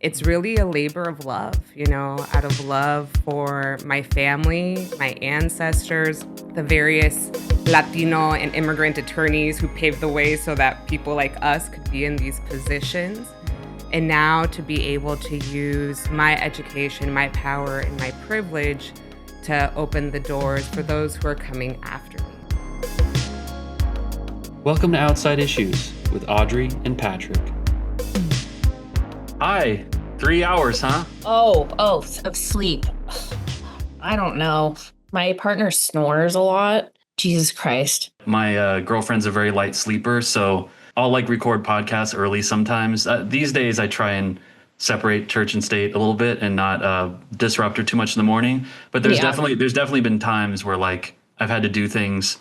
it's really a labor of love, out of love for my family, my ancestors, the various Latino and immigrant attorneys who paved the way so that people like us could be in these positions. And now to be able to use my education, my power, and my privilege to open the doors for those who are coming after me. Welcome to Outside Issues with Audrey and Patrick. Hi, 3 hours, huh? Oh, of sleep. I don't know. My partner snores a lot. Jesus Christ. My girlfriend's a very light sleeper, so I'll record podcasts early sometimes. These days, I try and separate church and state a little bit and not disrupt her too much in the morning. But there's definitely been times where I've had to do things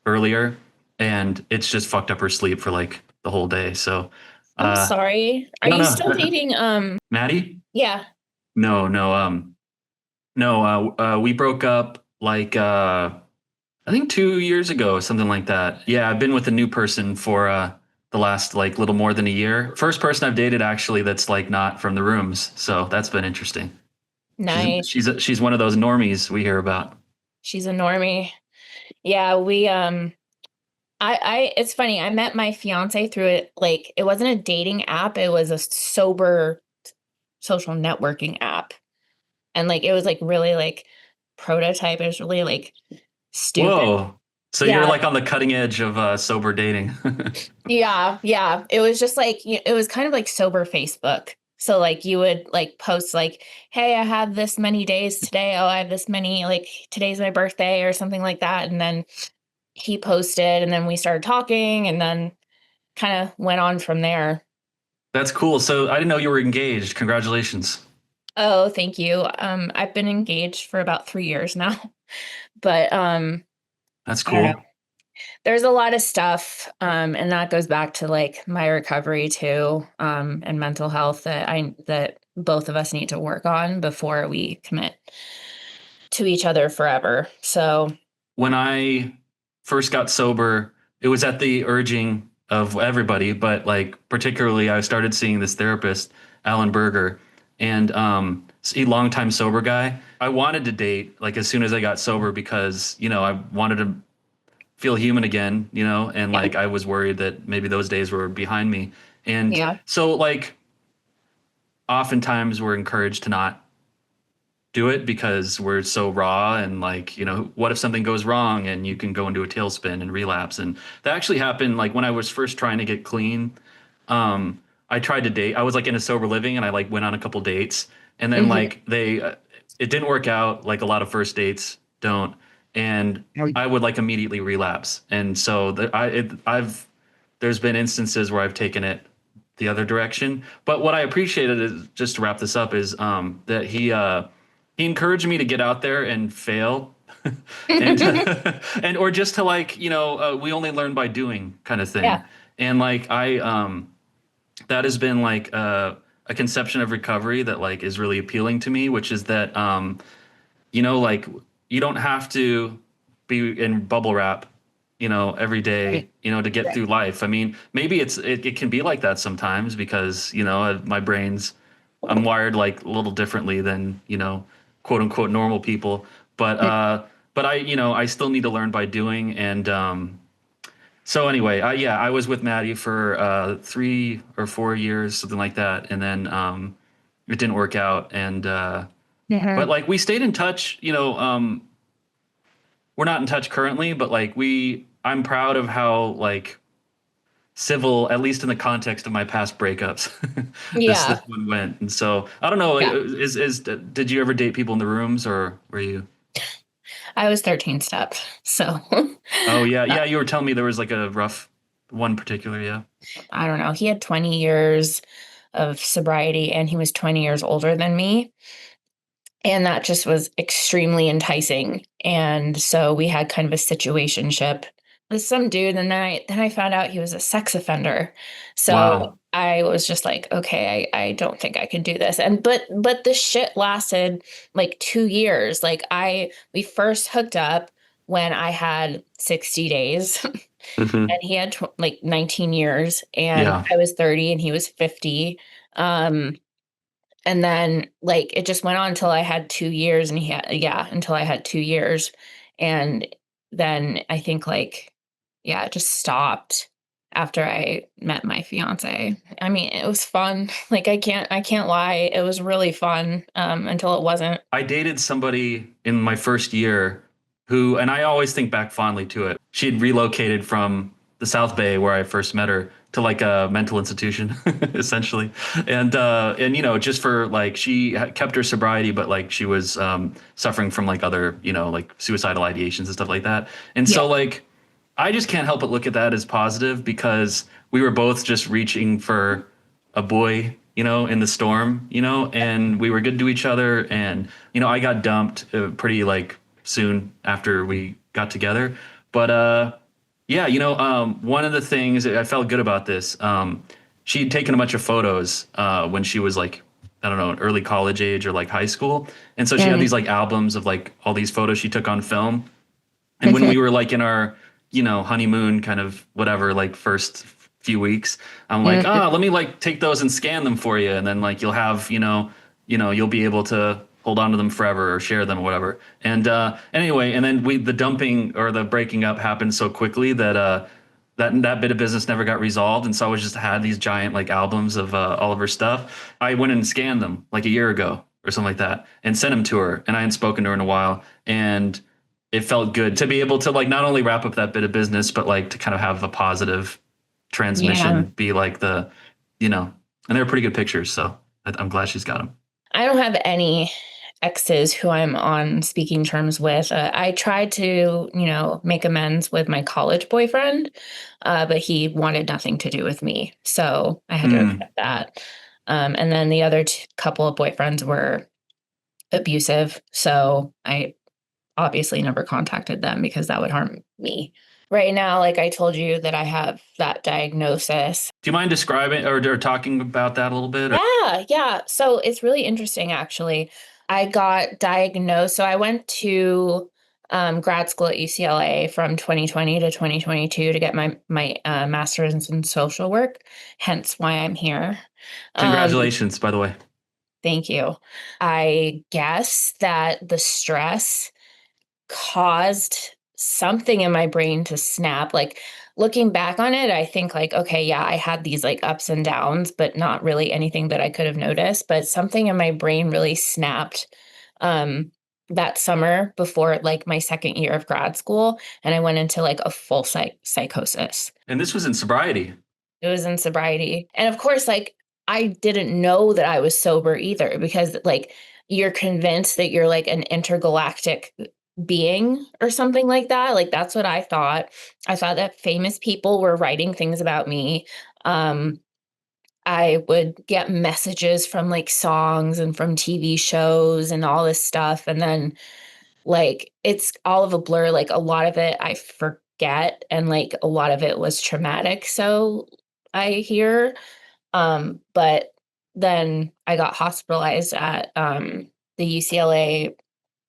earlier, and it's just fucked up her sleep for the whole day. So I'm sorry. Are you still dating Maddie? Yeah. No. We broke up I think 2 years ago, something like that. Yeah, I've been with a new person for the last little more than a year. First person I've dated actually that's not from the rooms. So that's been interesting. Nice. She's one of those normies we hear about. She's a normie. Yeah, we it's funny. I met my fiance through it. It wasn't a dating app. It was a sober social networking app. And it was really prototype. It was really stupid. Whoa. So Yeah. You're on the cutting edge of sober dating. Yeah. It was just it was kind of like sober Facebook. So you would post hey, I have this many days today. Oh, I have this many, today's my birthday or something like that. And then he posted and then we started talking and then kind of went on from there. That's cool. So I didn't know you were engaged. Congratulations. Oh, thank you. I've been engaged for about 3 years now, but that's cool. There's a lot of stuff, and that goes back to my recovery too, and mental health that both of us need to work on before we commit to each other forever. So when I first got sober, it was at the urging of everybody, but particularly I started seeing this therapist, Alan Berger, and a longtime sober guy. I wanted to date as soon as I got sober because I wanted to feel human again, and I was worried that maybe those days were behind me. And so oftentimes we're encouraged to not do it because we're so raw and what if something goes wrong and you can go into a tailspin and relapse. And that actually happened when I was first trying to get clean. I tried to date. I was in a sober living and I went on a couple dates and then it didn't work out like a lot of first dates don't. And I would immediately relapse. And so there's been instances where I've taken it the other direction. But what I appreciated is, just to wrap this up, is that he encouraged me to get out there and fail, and or just to we only learn by doing kind of thing. Yeah. And that has been a conception of recovery that is really appealing to me, which is that you don't have to be in bubble wrap, every day, to get through life. I mean, maybe it can be like that sometimes because, my I'm wired a little differently than, quote unquote normal people. But I still need to learn by doing. And so anyway, I was with Maddie for 3 or 4 years, something like that. And then it didn't work out. And but we stayed in touch, we're not in touch currently, but I'm proud of how civil, at least in the context of my past breakups, this one went. And so I don't know, did you ever date people in the rooms or were you? I was 13 step. So. Oh yeah. You were telling me there was a rough one particular. Yeah. I don't know. He had 20 years of sobriety and he was 20 years older than me. And that just was extremely enticing. And so we had kind of a situationship with some dude. And then I found out he was a sex offender. So wow. I was just okay, I don't think I can do this. And but this shit lasted 2 years. We first hooked up when I had 60 days and he had 19 years and I was 30 and he was 50. And then like it just went on until I had 2 years, and until I had 2 years. And then I think like, yeah, it just stopped after I met my fiance. I mean, it was fun. Like I can't lie. It was really fun, until it wasn't. I dated somebody in my first year who, and I always think back fondly to it. She had relocated from the South Bay where I first met her to like a mental institution, essentially. And you know, just for like kept her sobriety, but like she was suffering from like other, you know, like suicidal ideations and stuff like that. And Yeah. so like I just can't help but look at that as positive because we were both just reaching for a boy, you know, in the storm, you know, and we were good to each other. And, you know, I got dumped pretty like soon after we got together. But yeah, you know, one of the things I felt good about this, she'd taken a bunch of photos when she was like, I don't know, early college age or like high school. And so she had Mhm. these like albums of like all these photos she took on film. And when we were like in our, you know, honeymoon kind of whatever, like first few weeks, I'm like, let me like take those and scan them for you. And then like you'll have, you'll be able to hold on to them forever or share them or whatever. And anyway, and then the dumping or the breaking up happened so quickly that that bit of business never got resolved. And so I was just had these giant like albums of all of her stuff. I went and scanned them like a year ago or something like that and sent them to her. And I hadn't spoken to her in a while. And it felt good to be able to like not only wrap up that bit of business, but like to kind of have a positive Yeah. transmission be like and they're pretty good pictures. So I'm glad she's got them. I don't have any exes who I'm on speaking terms with. I tried to, make amends with my college boyfriend, but he wanted nothing to do with me. So I had to accept that. And then the other couple of boyfriends were abusive. So I obviously never contacted them because that would harm me. Right now, like I told you that I have that diagnosis. Do you mind describing or talking about that a little bit? Yeah. So it's really interesting, actually. I got diagnosed. So I went to grad school at UCLA from 2020 to 2022 to get my master's in social work. Hence why I'm here. Um, Congratulations, by the way. Thank you. I guess that the stress caused something in my brain to snap. Like looking back on it, I think like, okay, yeah, I had these like ups and downs, but not really anything that I could have noticed. But something in my brain really snapped um that summer before like my second year of grad school. And I went into like a full psychosis. And this was in sobriety. It was in sobriety. And of course, like I didn't know that I was sober either because like you're convinced that you're like an intergalactic being or something like that. Like that's what I thought. I thought that famous people were writing things about me. Um I would get messages from like songs and from TV shows and all this stuff, and then like it's all of a blur. Like a lot of it I forget, and like a lot of it was traumatic, so I hear. But then I got hospitalized at the UCLA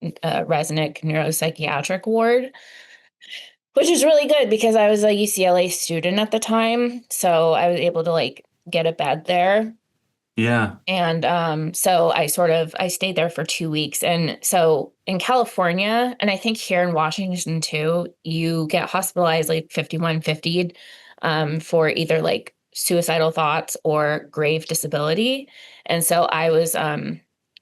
Resnick neuropsychiatric ward, which is really good because I was a UCLA student at the time. So I was able to like get a bed there. Yeah. And so I stayed there for 2 weeks. And so in California, and I think here in Washington too, you get hospitalized like 5150 for either like suicidal thoughts or grave disability. And so I was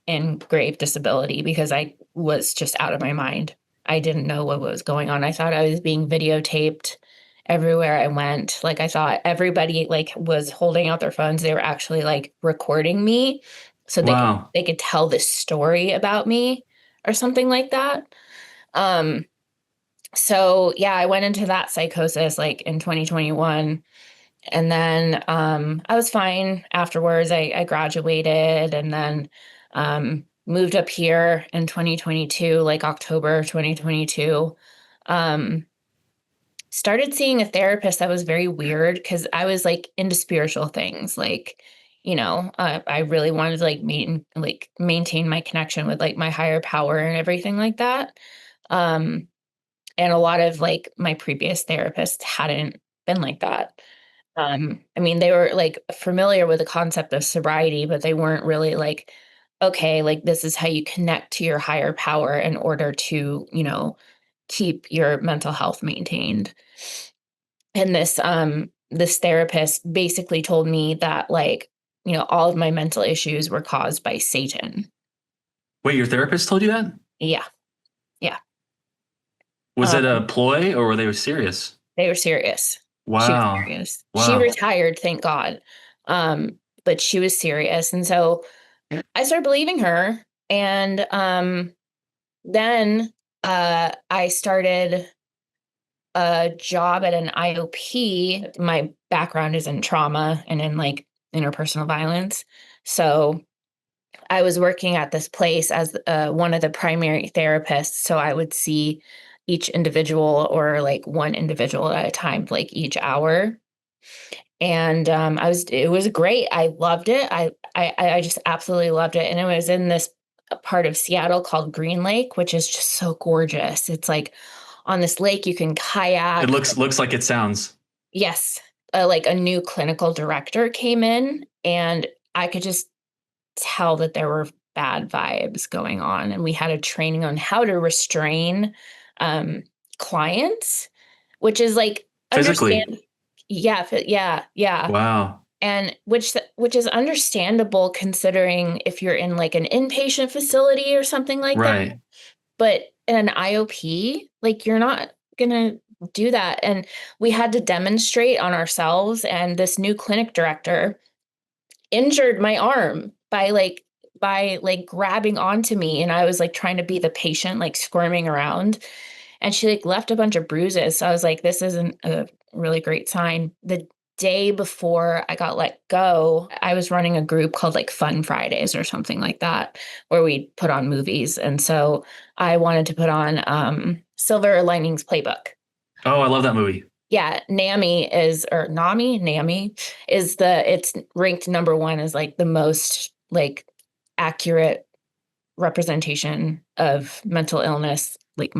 in grave disability because I was just out of my mind. I didn't know what was going on. I thought I was being videotaped everywhere I went. Like I thought everybody like was holding out their phones. They were actually like recording me so Wow. they could tell this story about me or something like that. Um so yeah, I went into that psychosis like in 2021. And then I was fine afterwards. I graduated and then moved up here in 2022, like October 2022. Um, Started seeing a therapist that was very weird because I was like into spiritual things. Like, I really wanted to maintain my connection with like my higher power and everything like that. Um, and a lot of like my previous therapists hadn't been like that. I mean, they were like familiar with the concept of sobriety, but they weren't really like okay, like this is how you connect to your higher power in order to, keep your mental health maintained. And this therapist basically told me that, like, all of my mental issues were caused by Satan. Wait, your therapist told you that? Yeah. Yeah. Was it a Um, ploy or were they serious? they were serious. She was Wow. serious. She Wow. retired, thank God. But she was serious. And so I started believing her. And then I started a job at an IOP. My background is in trauma and in like interpersonal violence. So I was working at this place as one of the primary therapists. So I would see each individual or like one individual at a time, like each hour. And it was great. I loved it. I just absolutely loved it. And it was in this part of Seattle called Green Lake, which is just so gorgeous. It's like on this lake, you can kayak. It looks like it sounds. Yes. Like a new clinical director came in, and I could just tell that there were bad vibes going on. And we had a training on how to restrain clients, which is like Physically. understand. Yeah, yeah, yeah. Wow. And which is understandable considering if you're in like an inpatient facility or something like that. Right. But in an IOP, like you're not gonna do that. And we had to demonstrate on ourselves. And this new clinic director injured my arm by grabbing onto me, and I was like trying to be the patient, like squirming around, and she like left a bunch of bruises. So I was like, this isn't a really great sign. The day before I got let go, I was running a group called like Fun Fridays or something like that, where we put on movies. And so I wanted to put on Silver Linings Playbook. Oh, I love that movie. Yeah, NAMI is it's ranked number one as like the most like accurate representation of mental illness, like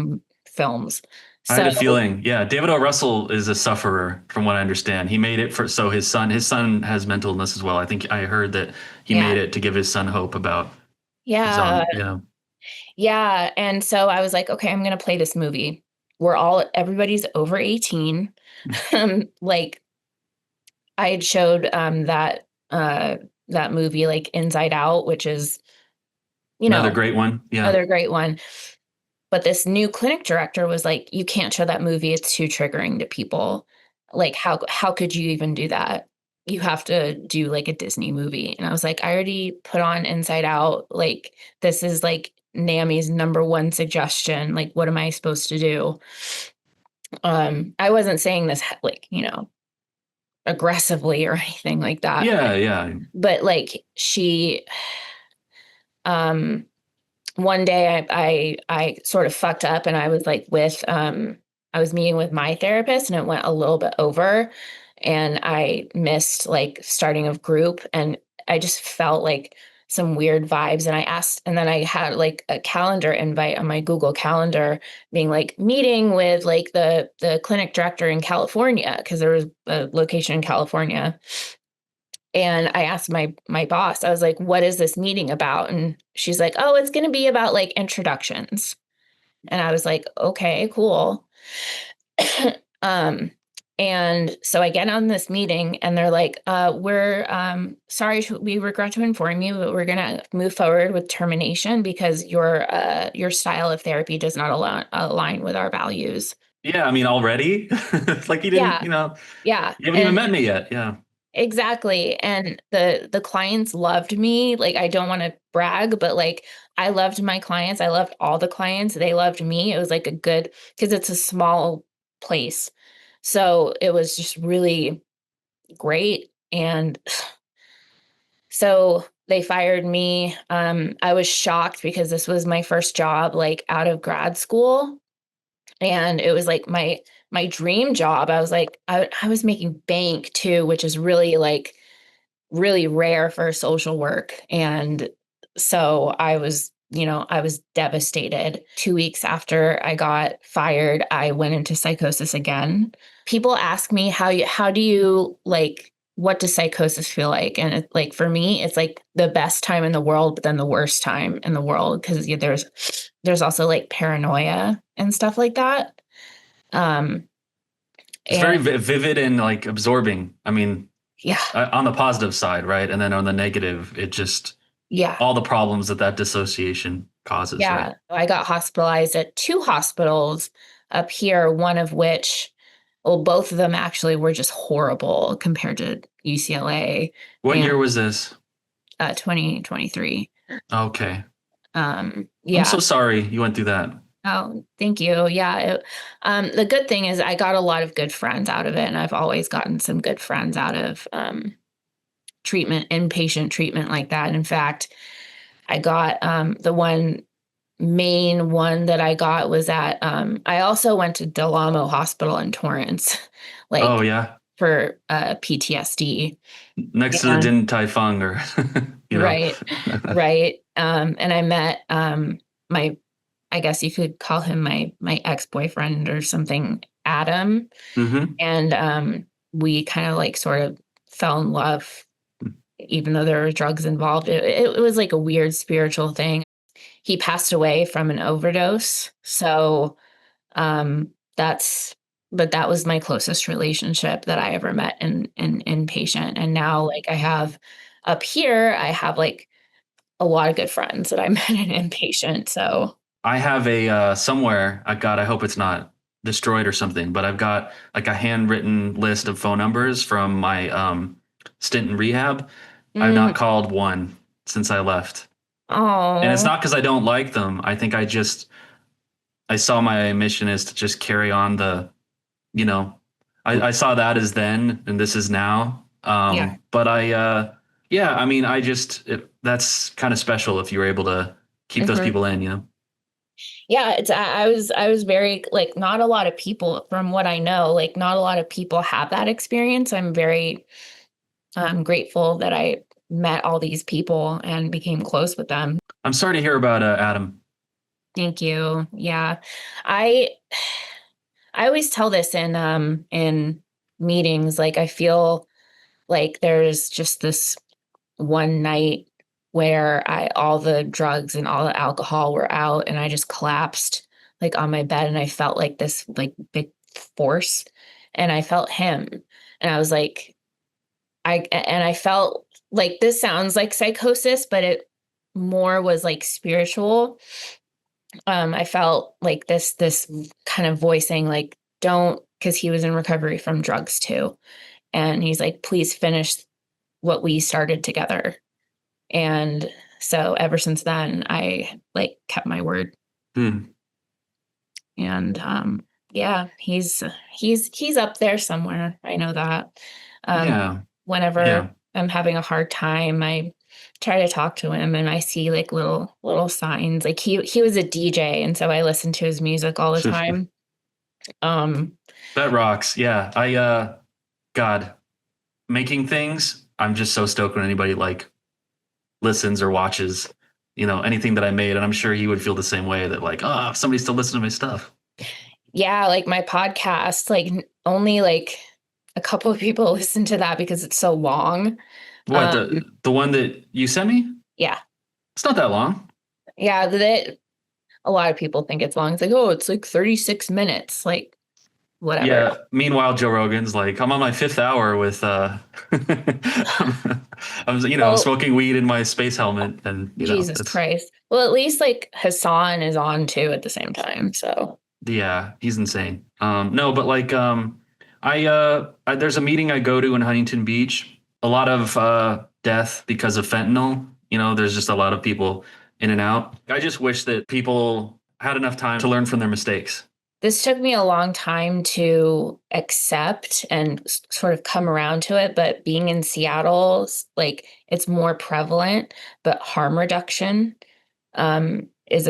films. I had So a feeling. Yeah, David O. Russell is a sufferer, from what I understand. He made it so his son has mental illness as well. I think I heard that he yeah, made it to give his son hope about his yeah, own. Yeah. yeah. And so I was like, okay, I'm gonna play this movie. Everybody's over 18. Like I had showed that movie like Inside Out, which is, Another great one. Yeah. another great one. But this new clinic director was like, you can't show that movie. It's too triggering to people. Like, how could you even do that? You have to do like a Disney movie. And I was like, I already put on Inside Out. Like, this is like NAMI's number one suggestion. Like, what am I supposed to do? I wasn't saying this like, aggressively or anything like that. Yeah. Yeah. But like um one day I sort of fucked up, and I was like I was meeting with my therapist, and it went a little bit over, and I missed like starting of group, and I just felt like some weird vibes, and then I had like a calendar invite on my Google Calendar being like meeting with like the clinic director in California, because there was a location in California. And I asked my boss, I was like, what is this meeting about? And she's like, oh, it's going to be about like introductions. And I was like, okay, cool. um, and so I get on this meeting, and they're like, we're sorry, we regret to inform you, but we're going to move forward with termination because your style of therapy does not align with our values. Yeah. I mean, already, like you didn't, Yeah. Yeah. you haven't even met me yet. Yeah. Exactly. And the clients loved me. Like, I don't want to brag, but like I loved my clients. I loved all the clients. They loved me. It was like because it's a small place. So it was just really great. And so they fired me. I was shocked because this was my first job like out of grad school. And it was like my dream job. I was like, I was making bank too, which is really like really rare for social work. And so I was devastated. 2 weeks after I got fired, I went into psychosis again. People ask me how do you like what does psychosis feel like? And it, like, for me, it's like the best time in the world, but then the worst time in the world. Cause there's also like paranoia and stuff like that. Um, It's very and vivid and like absorbing. I mean, yeah, on the positive side, right? And then on the negative, it just yeah, all the problems that dissociation causes, right? yeah. I got hospitalized at 2 hospitals up here, one of which, well, both of them actually were just horrible compared to UCLA What and year was this? 2023. Okay. I'm Yeah. so sorry you went through that. Oh, thank you. Yeah. The good thing is I got a lot of good friends out of it, and I've always gotten some good friends out of treatment, inpatient treatment like that. In fact, I got the one main one that I got was at I also went to Del Amo Hospital in Torrance, Oh like yeah, for PTSD. next to the And Din Tai Fung, or you know. right, right. And I met my, I guess you could call him my ex-boyfriend or something, Adam. Hmm. And we kind of like sort of fell in love, even though there were drugs involved. It was like a weird spiritual thing. He passed away from an overdose. So that's, but that was my closest relationship that I ever met in inpatient. And now like I have up here, I have like a lot of good friends that I met in inpatient. So I have a somewhere. I hope it's not destroyed or something. But I've got like a handwritten list of phone numbers from my stint in rehab. I've mm, not called one since I left, and it's oh not because I don't like them. I think I saw my mission is to just carry on the, you know, I saw that as then and this is now. yeah. But yeah, I mean, that's kind of special if you were able to keep those Mhm. people in, you know. Yeah, I was very like not a lot of people from what I know, like not a lot of people have that experience. I'm very grateful that I met all these people and became close with them. I'm sorry to hear about Adam. Thank you. Yeah. I I always tell this in meetings, like I feel like there's just this one night where I all the drugs and all the alcohol were out and I just collapsed like on my bed and I felt like this like big force and I felt him and I was like I felt like this sounds like psychosis but it more was like spiritual. I felt like this kind of voicing like don't, because he was in recovery from drugs too, and he's like please finish what we started together. And so ever since then, I like kept my word. Hmm. And yeah, he's up there somewhere. I know that. Um, Yeah. Whenever Yeah. I'm having a hard time, I try to talk to him, and I see like little signs. Like he was a DJ, and so I listen to his music all the time. Um, That rocks. Yeah. God, making things. I'm just so stoked when anybody like listens or watches, anything that I made. And I'm sure he would feel the same way that like, oh, somebody still listens to my stuff. yeah, like my podcast, like only like a couple of people listen to that because it's so long. What, Um, the one that you sent me? yeah. It's not that long. Yeah, that a lot of people think it's long. It's like, oh, it's like 36 minutes. Like, whatever. Yeah. Meanwhile, Joe Rogan's like, I'm on my fifth hour with I'm Well, smoking weed in my space helmet, and Jesus it's Christ. Well, at least like Hassan is on too at the same time. So, yeah, he's insane. No, but like there's a meeting I go to in Huntington Beach. A lot of death because of fentanyl. There's just a lot of people in and out. I just wish that people had enough time to learn from their mistakes. this took me a long time to accept and sort of come around to it. But being in Seattle, like it's more prevalent, but harm reduction is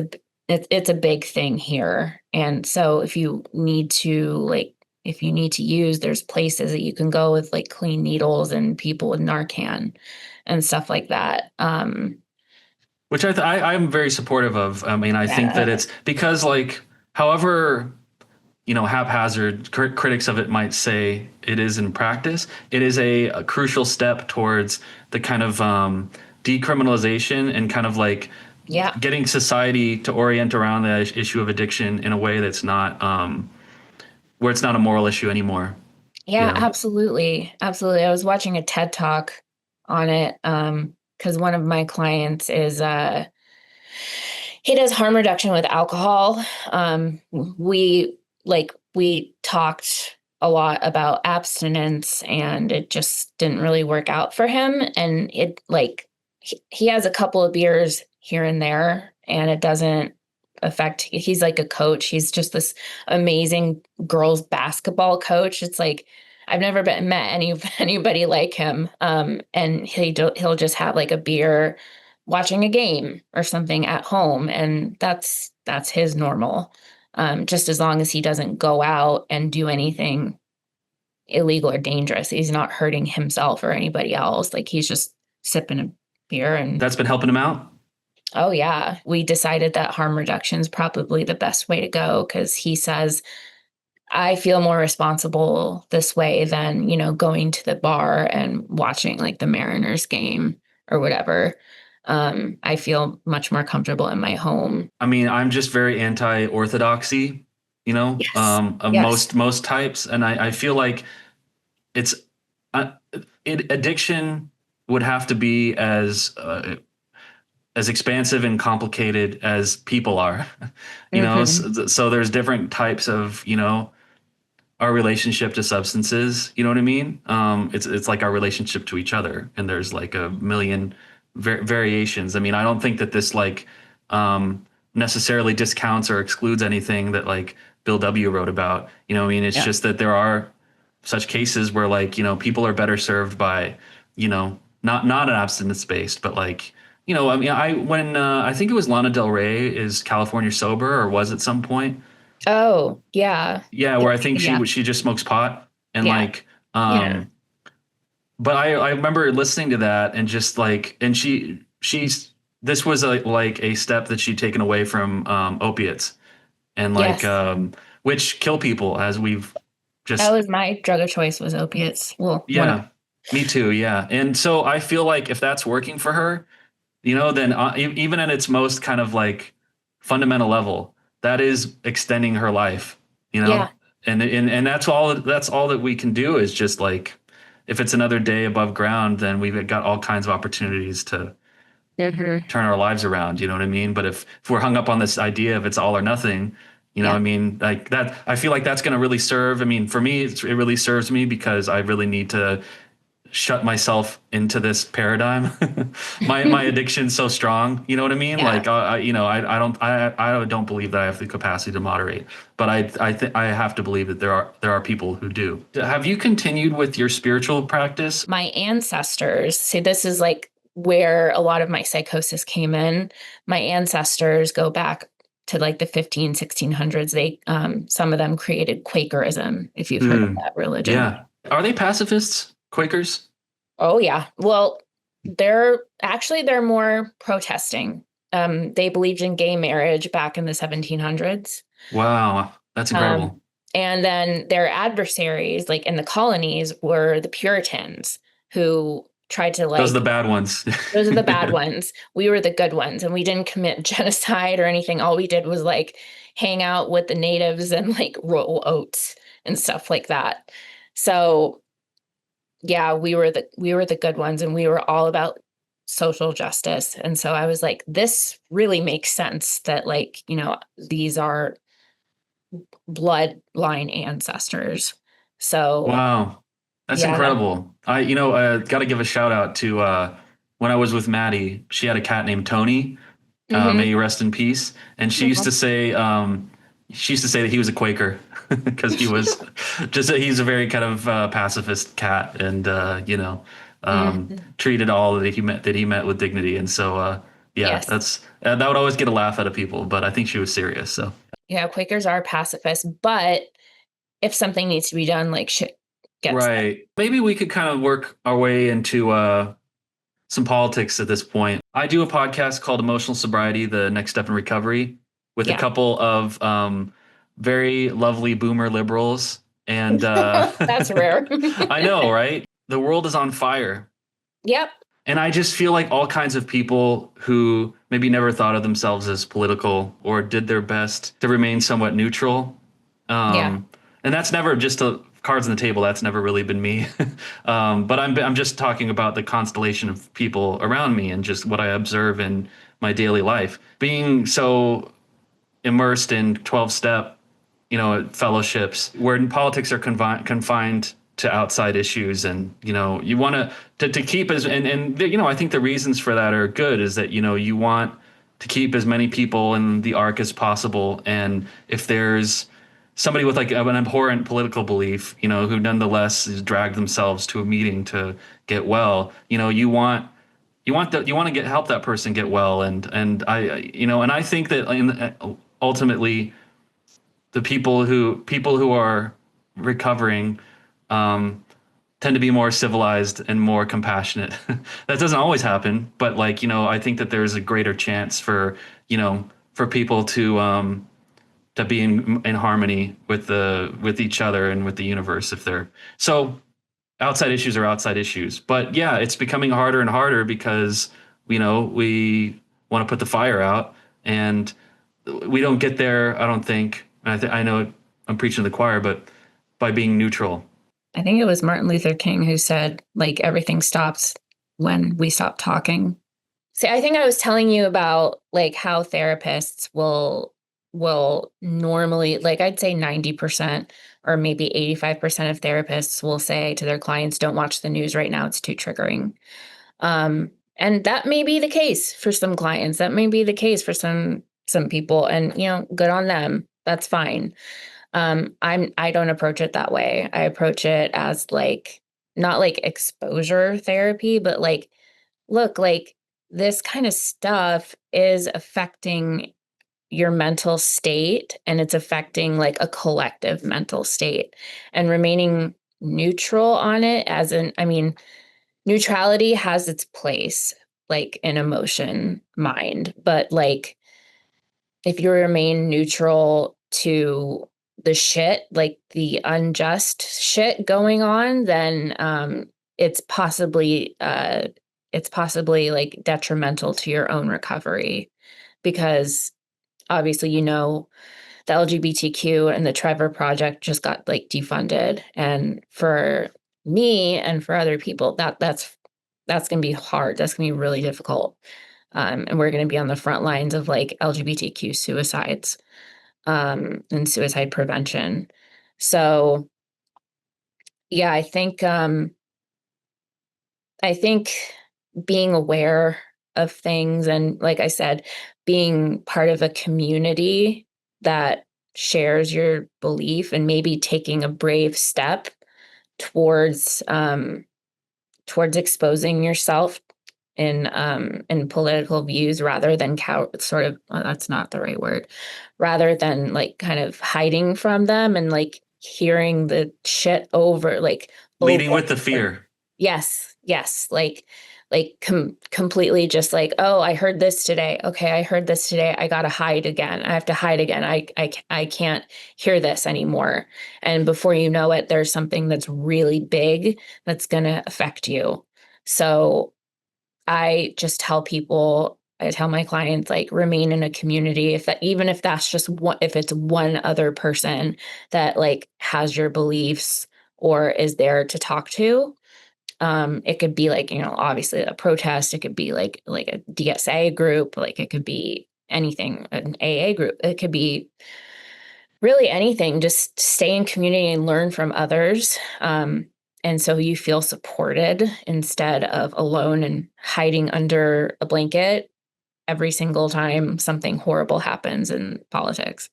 it's a big thing here. And so if you need to use, there's places that you can go with like clean needles and people with Narcan and stuff like that. Which I'm very supportive of. I mean, I think Yeah. that it's because like, however haphazard critics of it might say it is in practice. It is a crucial step towards the kind of decriminalization and kind of like Yeah. getting society to orient around the issue of addiction in a way that's not where it's not a moral issue anymore. Yeah, absolutely. Absolutely. I was watching a TED Talk on it because one of my clients is he does harm reduction with alcohol. We talked a lot about abstinence and it just didn't really work out for him. And it he has a couple of beers here and there and it doesn't affect, he's like a coach. He's just this amazing girls basketball coach. It's like, I've never met anybody like him. And he'll just have like a beer watching a game or something at home. And that's his normal. Just as long as he doesn't go out and do anything illegal or dangerous. He's not hurting himself or anybody else. Like he's just sipping a beer. And that's been helping him out. Oh yeah. We decided that harm reduction is probably the best way to go because he says, I feel more responsible this way than, going to the bar and watching like the Mariners game or whatever. I feel much more comfortable in my home. I mean, I'm just very anti-orthodoxy, Yes. most types. And I feel like it's addiction would have to be as expansive and complicated as people are, so there's different types of, our relationship to substances, you know what I mean? It's like our relationship to each other. And there's like a million variations. I mean, I don't think that this like necessarily discounts or excludes anything that like Bill W. wrote about. I mean, it's just that there are such cases where like, people are better served by, not an abstinence based, but like, I mean, I think it was Lana Del Rey is California sober or was at some point. Oh, yeah. Yeah, where I think she just smokes pot and like but I remember listening to that and just like, and she's this was like a step that she'd taken away from opiates and like which kill people, as we've just, that was my drug of choice, was opiates. Well, yeah, me too. Yeah. And so I feel like if that's working for her, then even at its most kind of like fundamental level, that is extending her life, and that's all that we can do is just like, if it's another day above ground, then we've got all kinds of opportunities to turn our lives around. You know what I mean? But if we're hung up on this idea of it's all or nothing, I mean, like that, I feel like that's going to really serve. I mean, for me, it really serves me because I really need to shut myself into this paradigm. my addiction's so strong, you know what I mean? Like, I don't believe that I have the capacity to moderate, but I have to believe that there are people who do. Have you continued with your spiritual practice? My ancestors, see, this is like where a lot of my psychosis came in. My ancestors go back to like the 1600s. They, some of them created Quakerism, if you've heard of that religion. Yeah. Are they pacifists? Quakers? Oh yeah. Well, they're more protesting. They believed in gay marriage back in the 1700s. Wow, that's incredible. And then their adversaries, like in the colonies, were the Puritans, who tried to like, those are the bad ones. Those are the bad ones. We were the good ones, and we didn't commit genocide or anything. All we did was like hang out with the natives and like roll oats and stuff like that. So yeah, we were the good ones, and we were all about social justice. And so I was like, this really makes sense that like, these are bloodline ancestors. So wow, that's incredible. I got to give a shout out to when I was with Maddie. She had a cat named Tony. May you rest in peace. And she used to say that he was a Quaker because he was he's a very kind of pacifist cat, and treated all that he met with dignity. And so that's that would always get a laugh out of people, but I think she was serious. So yeah, Quakers are pacifists, but if something needs to be done, like shit gets right done. Maybe we could kind of work our way into some politics at this point. I do a podcast called Emotional Sobriety, the Next Step in Recovery, with a couple of very lovely boomer liberals. And That's rare. I know, right? The world is on fire. Yep. And I just feel like all kinds of people who maybe never thought of themselves as political or did their best to remain somewhat neutral. Yeah. And that's never just cards on the table. That's never really been me. But I'm just talking about the constellation of people around me and just what I observe in my daily life. Being so immersed in 12-step, fellowships where politics are confined to outside issues, and you want to keep and I think the reasons for that are good, is that you want to keep as many people in the arc as possible, and if there's somebody with like an abhorrent political belief, who nonetheless has dragged themselves to a meeting to get well, you want to help that person get well, and I think that ultimately the people who are recovering tend to be more civilized and more compassionate. That doesn't always happen, but I think that there's a greater chance for people to be in harmony with each other and with the universe, if they're so. Outside issues are outside issues, but yeah, it's becoming harder and harder because we want to put the fire out, and we don't get there, I don't think. I know I'm preaching to the choir, but by being neutral. I think it was Martin Luther King who said, like, everything stops when we stop talking. See, I think I was telling you about like how therapists will normally, like I'd say 90% or maybe 85% of therapists will say to their clients, don't watch the news right now, it's too triggering. And that may be the case for some clients. That may be the case for some people, and good on them. That's fine. I don't approach it that way. I approach it as like not like exposure therapy, but like, look, like this kind of stuff is affecting your mental state, and it's affecting like a collective mental state, and remaining neutral on it neutrality has its place, like in emotion, mind, but like if you remain neutral to the shit, like the unjust shit going on, then it's possibly like detrimental to your own recovery, because obviously the LGBTQ and the Trevor Project just got like defunded, and for me and for other people that's going to be hard. That's going to be really difficult. And we're going to be on the front lines of like LGBTQ suicides and suicide prevention. So yeah, I think being aware of things, and like I said, being part of a community that shares your belief, and maybe taking a brave step towards exposing yourself in political views, rather than that's not the right word, rather than like kind of hiding from them and like hearing the shit Leading with the fear. Yes, like completely just like, oh, I heard this today. Okay, I heard this today. I gotta hide again. I have to hide again. I can't hear this anymore. And before you know it, there's something that's really big that's gonna affect you. So I just tell my clients, like, remain in a community, even if that's just one, if it's one other person that like has your beliefs or is there to talk to. It could be like, obviously a protest. It could be like a DSA group, like it could be anything, an AA group. It could be really anything. Just stay in community and learn from others. And so you feel supported instead of alone and hiding under a blanket every single time something horrible happens in politics.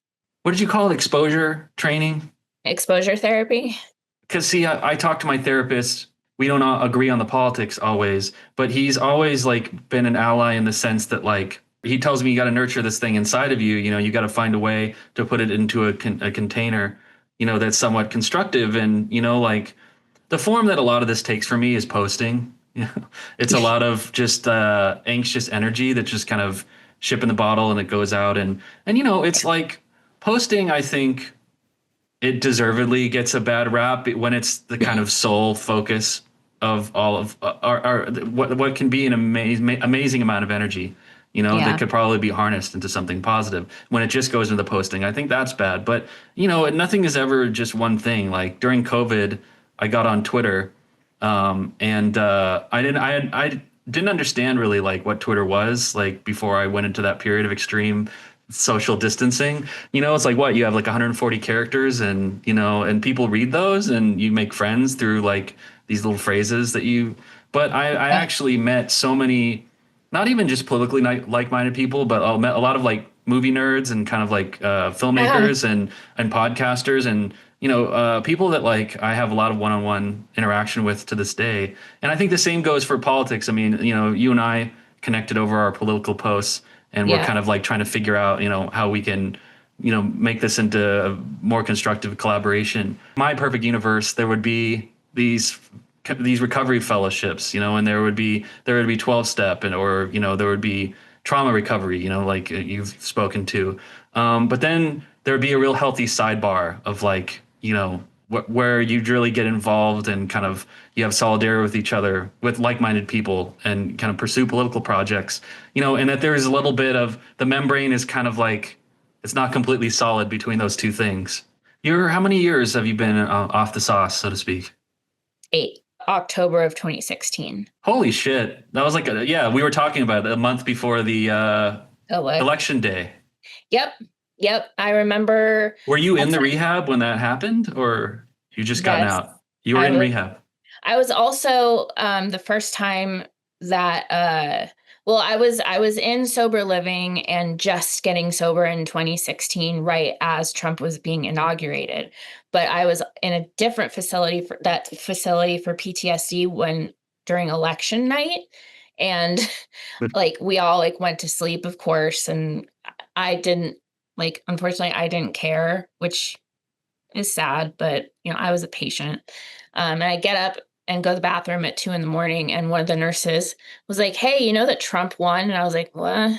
What did you call it? Exposure training? Exposure therapy? Because see, I talk to my therapist. We don't agree on the politics always, but he's always like been an ally in the sense that like he tells me you got to nurture this thing inside of you. You got to find a way to put it into a container, that's somewhat constructive. And, like the form that a lot of this takes for me is posting. It's a lot of just anxious energy that just kind of ship in the bottle and it goes out. And it's like posting, I think it deservedly gets a bad rap when it's the kind of sole focus of all of our what can be an amazing amount of energy, Yeah. that could probably be harnessed into something positive. When it just goes into the posting, I think that's bad. But nothing is ever just one thing. Like during COVID, I got on Twitter, and I didn't understand really like what Twitter was like before I went into that period of extreme social distancing. It's like what you have like 140 characters, and and people read those, and you make friends through like these little phrases that you. But I actually met so many, not even just politically like-minded people, but I met a lot of like movie nerds and kind of like filmmakers and podcasters and people that like I have a lot of one-on-one interaction with to this day. And I think the same goes for politics. I mean, you and I connected over our political posts, and we're kind of like trying to figure out, how we can, make this into a more constructive collaboration. My perfect universe, there would be these recovery fellowships, and there would be 12-step, and or there would be trauma recovery, like you've spoken to, but then there would be a real healthy sidebar of like where you really get involved and kind of you have solidarity with each other, with like-minded people, and kind of pursue political projects, and that there is a little bit of the membrane is kind of like it's not completely solid between those two things. How many years have you been off the sauce, so to speak? 8. October of 2016. Holy shit. That was like, we were talking about it a month before the election day. Yep. I remember. Were you in the rehab when that happened, or you just gotten out? You were in rehab. I was also the first time that I was in sober living and just getting sober in 2016, right as Trump was being inaugurated. But I was in a different facility for PTSD during election night, and like we all like went to sleep, of course, and I didn't unfortunately I didn't care, which is sad, but I was a patient, and I get up and go to the bathroom at 2 a.m, and one of the nurses was like, "Hey, that Trump won?" And I was like, "What?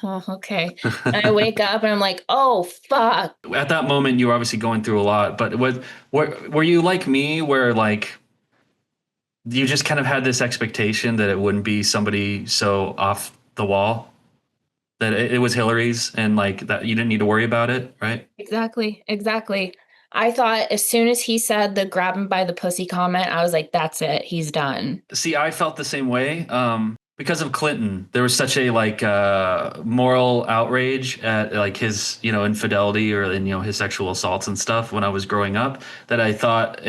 Oh, okay." And I wake up and I'm like, "Oh, fuck." At that moment, you were obviously going through a lot, but were you like me, where like you just kind of had this expectation that it wouldn't be somebody so off the wall, that it was Hillary's, and like that you didn't need to worry about it, right? Exactly. I thought as soon as he said the grab him by the pussy comment, I was like, that's it. He's done. See, I felt the same way. Because of Clinton, there was such a like moral outrage at like his infidelity or his sexual assaults and stuff when I was growing up, that I thought,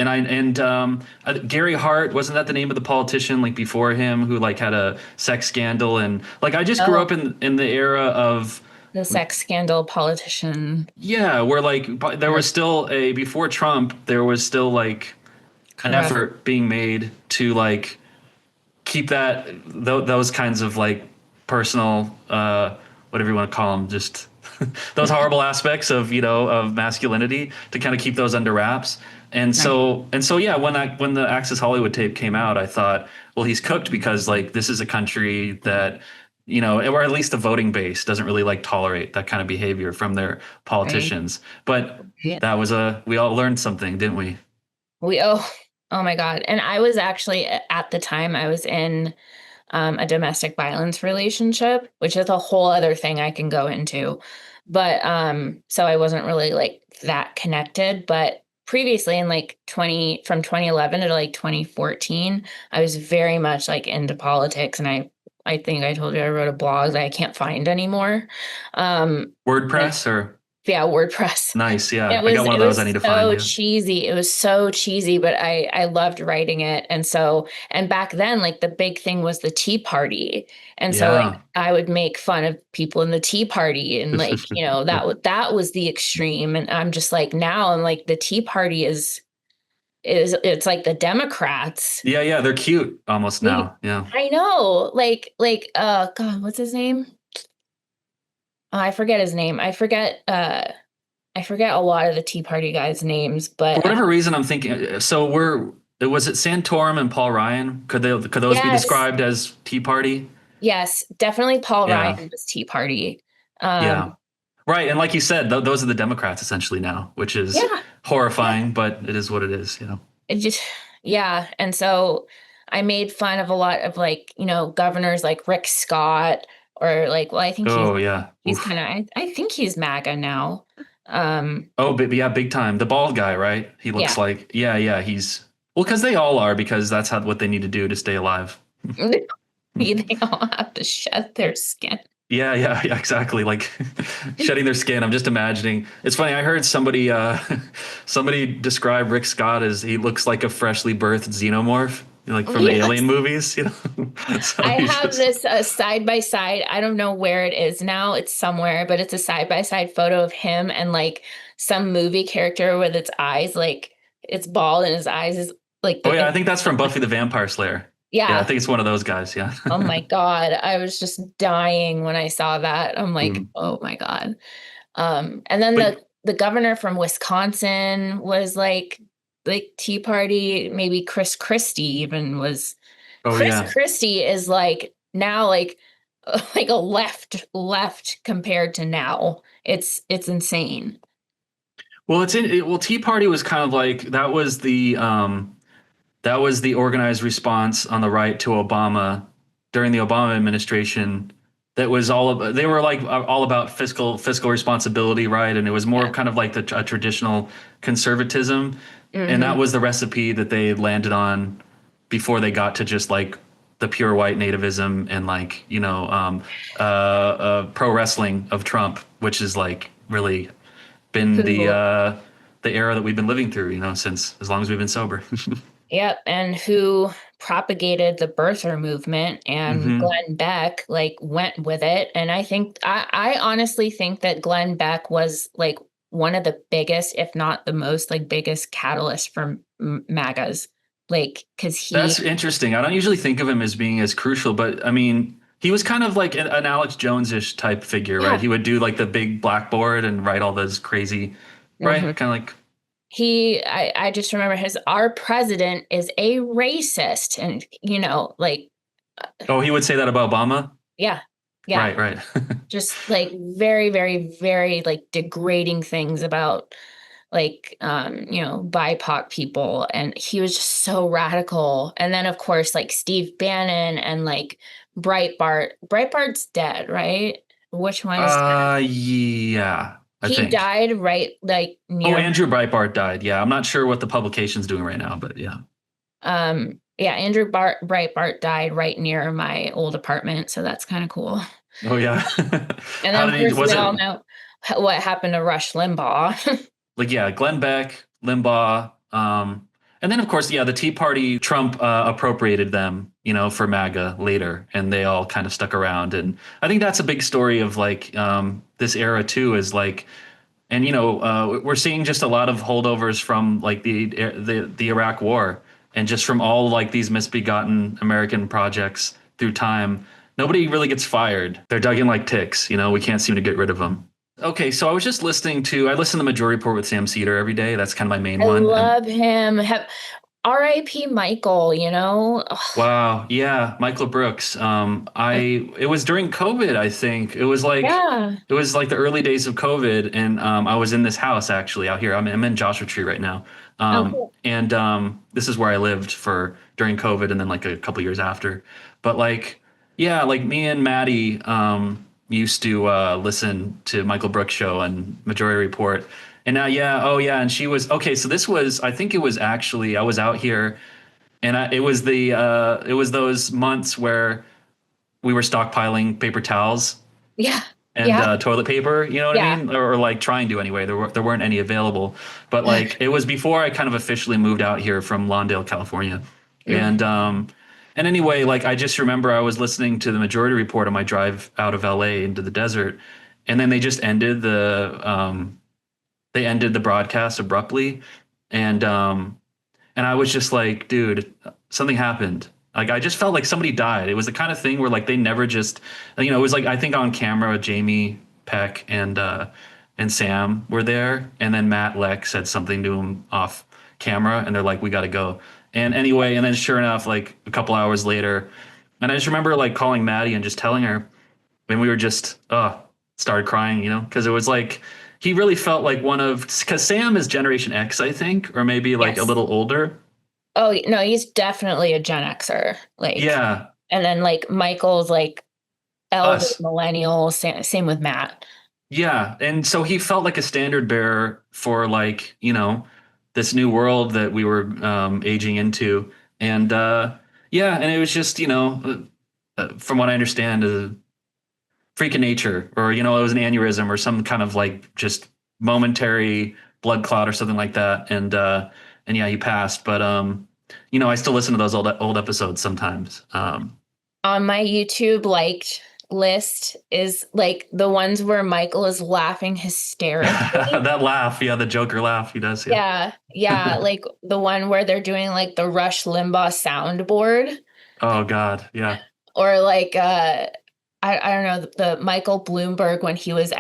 Gary Hart, wasn't that the name of the politician like before him who like had a sex scandal, and like I just grew up in the era of the sex scandal politician. Yeah, where like there was still before Trump, there was still like an effort being made to like keep those kinds of like personal whatever you want to call them, just those horrible aspects of of masculinity, to kind of keep those under wraps. And so yeah, when the Access Hollywood tape came out, I thought, well, he's cooked, because like this is a country that or at least the voting base doesn't really like tolerate that kind of behavior from their politicians. But that was we all learned something, didn't we? Oh my God. And I was actually, at the time, I was in a domestic violence relationship, which is a whole other thing I can go into. But so I wasn't really like that connected. But previously in like from 2011 to like 2014, I was very much like into politics. And I think I told you I wrote a blog that I can't find anymore. WordPress or? Yeah, WordPress. Nice. Yeah. I got one of those. I need to find. It was so cheesy, but I loved writing it. And back then, like the big thing was the Tea Party. And so like I would make fun of people in the Tea Party, and like, that was the extreme. And I'm just like, now I'm like, the Tea Party it's like the Democrats. Yeah. They're cute almost now. Yeah. I know. Like, God, what's his name? I forget his name. I forget a lot of the Tea Party guys' names, but for whatever reason, I'm thinking. So was it Santorum and Paul Ryan? Could those be described as Tea Party? Yes, definitely. Paul Ryan was Tea Party. Yeah. Right. And like you said, those are the Democrats essentially now, which is Yeah. Yeah. horrifying, but it is what it is, you know? It just, yeah. And so I made fun of a lot of like, governors like Rick Scott or like, well, I think Oh, yeah. he's Oof. kind of, I think he's MAGA now. Um, Oh, but yeah, big time. The bald guy, right? He looks yeah. like, yeah, yeah, he's, well, because they all are, because that's what they need to do to stay alive. They all have to shed their skin. Yeah, yeah, yeah, exactly. Like shedding their skin. I'm just imagining. It's funny. I heard somebody somebody describe Rick Scott as he looks like a freshly birthed xenomorph, like from the Yes. Alien movies, you know. So I he's have just this side by side. I don't know where it is now. It's somewhere, but it's a side by side photo of him and like some movie character with its eyes, like it's bald and his eyes is like Oh the yeah, I thing. think that's from Buffy the Vampire Slayer. Yeah, I Yeah. think it's one of those guys. Yeah. Oh my God. I was just dying when I saw that. I'm like, Mm. oh my God. And then But the governor from Wisconsin was like Tea Party, maybe Chris Christie even was. oh Chris yeah. Christie is like now like like a left compared to now. It's insane. Well, well, Tea Party was kind of like that was the organized response on the right to Obama during the Obama administration. That was all about, they were like all about fiscal responsibility, right? And it was more Yeah. kind of like a traditional conservatism, and that Hmm. was the recipe that they landed on before they got to just like the pure white nativism and like pro wrestling of Trump, which is like really been Who the era that we've been living through, since as long as we've been sober. Yep, and who propagated the birther movement, and Hmm. Glenn Beck like went with it. And I honestly think that Glenn Beck was like one of the biggest, if not the most like biggest catalyst for MAGAs. Like, because That's interesting. I don't usually think of him as being as crucial, but I mean, he was kind of like an Alex Jones-ish type figure, right? yeah. He would do like the big blackboard and write all those crazy, right? Hmm. Kind of like, I just remember our president is a racist, and like, oh, he would say that about Obama? yeah, yeah, Right, right. just like very, very, very like degrading things about like BIPOC people, and he was just so radical. And then of course like Steve Bannon and like Breitbart's dead, right? Which one is Yeah, I he think. died right like Oh, near Andrew Breitbart died. Yeah, I'm not sure what the publication's doing right now, but yeah. yeah, Breitbart died right near my old apartment, so that's kind of cool. Oh yeah. And How then of did he, course we was all it know what happened to Rush Limbaugh. like, yeah, Glenn Beck, Limbaugh, and then of course, yeah, the Tea Party, Trump appropriated them, for MAGA later, and they all kind of stuck around. And I think that's a big story of like this era too, is like, and we're seeing just a lot of holdovers from like the Iraq War, and just from all like these misbegotten American projects through time. Nobody really gets fired. They're dug in like ticks. We can't seem to get rid of them. Okay, so I was just I listen to Majority Report with Sam Cedar every day. That's kind of my main I one. love him. R.I.P. Michael, Ugh, Wow, yeah, Michael Brooks. It was during COVID, I think. yeah. It was like the early days of COVID, and I was in this house actually out here. I'm in Joshua Tree right now. Oh, cool. And this is where I lived for during COVID and then like a couple years after. But like, yeah, like me and Maddie used to listen to Michael Brooks show and Majority Report. And now, yeah, oh yeah, and she was okay. So this was, I think it was actually, I was out here, and it was those months where we were stockpiling paper towels Yeah. and Yeah. toilet paper, you know what I Yeah. mean? Or like trying to anyway. There weren't any available, but like it was before I kind of officially moved out here from Lawndale, California, Mm. and anyway, like I just remember I was listening to the Majority Report on my drive out of LA into the desert, and then they just ended the broadcast abruptly, and I was just like, dude, something happened. Like I just felt like somebody died. It was the kind of thing where like they never just, it was like I think on camera, Jamie Peck and Sam were there, and then Matt Leck said something to him off camera, and they're like, we got to go. And anyway, and then sure enough, like a couple hours later, and I just remember like calling Maddie and just telling her, and we were just, oh, started crying, because it was like he really felt like because Sam is Generation X, I think, or maybe like a Yes. little older. Oh no, he's definitely a Gen Xer. Like, Yeah, and then like Michael's like elder us. millennial. Same with Matt. Yeah, and so he felt like a standard bearer for like this new world that we were aging into, and yeah, and it was just from what I understand, a freak of nature, or it was an aneurysm or some kind of like just momentary blood clot or something like that, and yeah, he passed. But I still listen to those old episodes sometimes. On my YouTube liked list is like the ones where Michael is laughing hysterically. That laugh, yeah, the Joker laugh he does, Yeah, yeah, like the one where they're doing like the Rush Limbaugh soundboard, Oh God, yeah. or like I don't know, the Michael Bloomberg when he was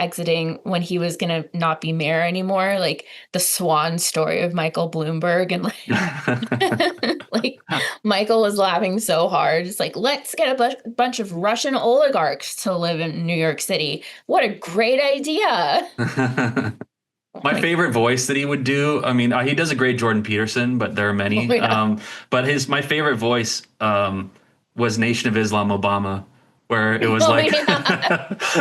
when he was gonna not be mayor anymore, like the swan story of Michael Bloomberg, and like like Michael was laughing so hard. It's like, let's get a bunch of Russian oligarchs to live in New York City. What a great idea. My favorite voice that he would do, I mean, he does a great Jordan Peterson, but there are many. Oh, yeah. But my favorite voice was Nation of Islam Obama, where it was Oh, like,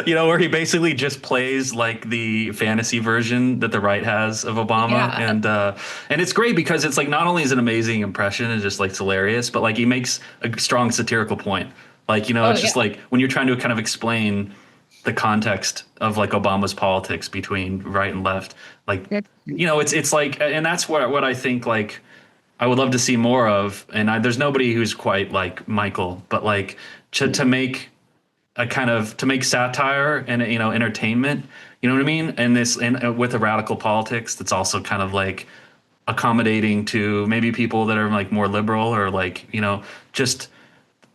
yeah. where he basically just plays like the fantasy version that the right has of Obama, Yeah. and it's great because it's like not only is it an amazing impression and just like it's hilarious, but like he makes a strong satirical point. Like Oh, it's just yeah. like when you're trying to kind of explain the context of like Obama's politics between right and left. Like, it's like, and that's what I think like I would love to see more of. And there's nobody who's quite like Michael, but like to make to make satire and entertainment. You know what I mean? And with a radical politics that's also kind of like accommodating to maybe people that are like more liberal or like just